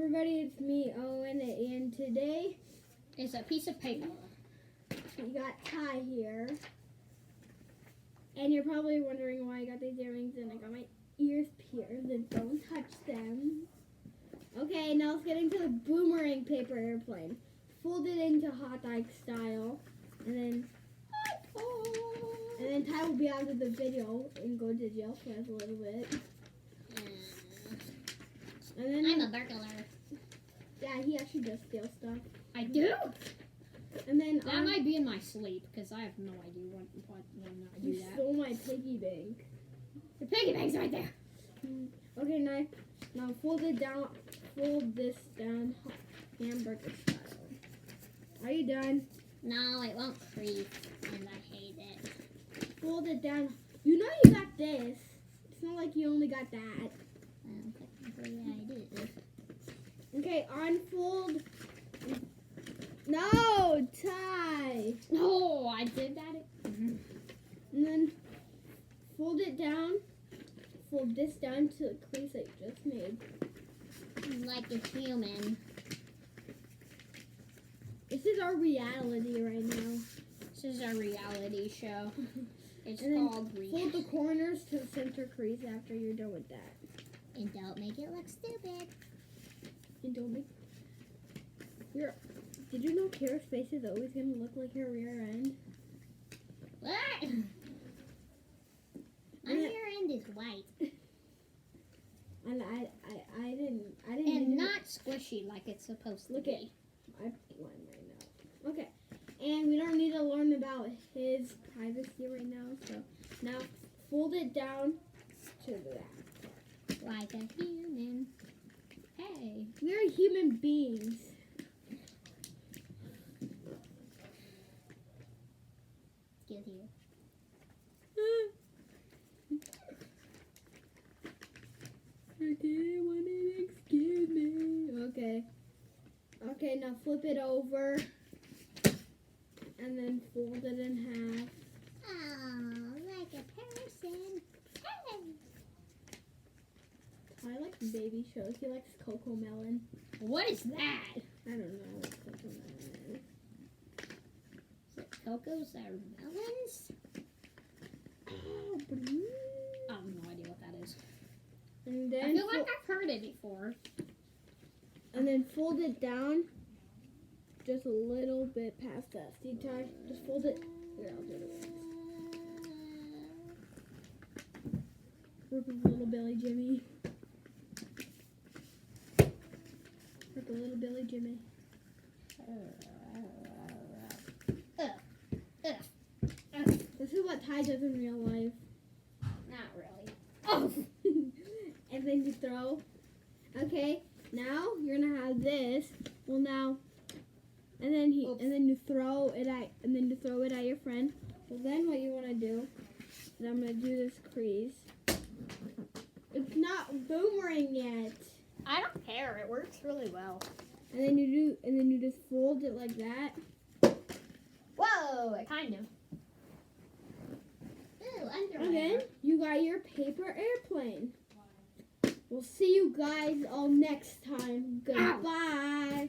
everybody, it's me, Owen, and today It's a piece of paper. we got Ty here. And you're probably wondering why I got these earrings and I got my ears pierced, and don't touch them. Okay, now let's get into the boomerang paper airplane. Fold it into hot dog style, and then Ty will be out of the video and go to jail for us a little bit. And then I'm a burglar. Yeah, he actually does steal stuff. I do? And then That might be in my sleep, because I have no idea when I do you that. stole my piggy bank. The piggy bank's right there. Okay, now fold it down. Fold this down, hamburger style. Are you done? No, it won't creep, and I hate it. Fold it down. You know you got this. It's not like you only got that. Technically, I did. Okay, unfold. No, Ty. No, I did that. And then fold it down. Fold this down to the crease that you just made. Like a human. This is our reality right now. This is a reality show. It's And called fold the corners to the center crease after you're done with that. And don't make it look stupid. And don't make Did you know Kara's face is always gonna look like her rear end? What? My rear end is white. And I didn't And even not squishy like it's supposed to Look be. at I blind right now. Okay. And we don't need to learn about his privacy right now, so now fold it down to that. Like a human. Hey. We're human beings. Get here. Okay, one minute, excuse me. Okay. Okay, now flip it over. And then fold it in half. Oh, like a person. Hey. I like baby shows. He likes Coco Melon. What is that? I don't know what Coco Melon is. Is it Cocos or melons? Oh, I have no idea what that is. and then I feel like I've heard it before. and then fold it down just a little bit past that. See, Ty? Just fold it. Here, I'll do it. Rip a little Billy Jimmy. Rip a little Billy Jimmy. This is what Ty does in real life. Not really. Oh! And then you throw. Okay, now you're gonna have this. Well, now, and then you throw it at your friend. Well, then what you want to do is I'm gonna do this crease. It's not boomerang yet. I don't care. It works really well. And then you just fold it like that. Whoa! It kind of. Ooh, underwear. And then you got your paper airplane. We'll see you guys all next time. Goodbye.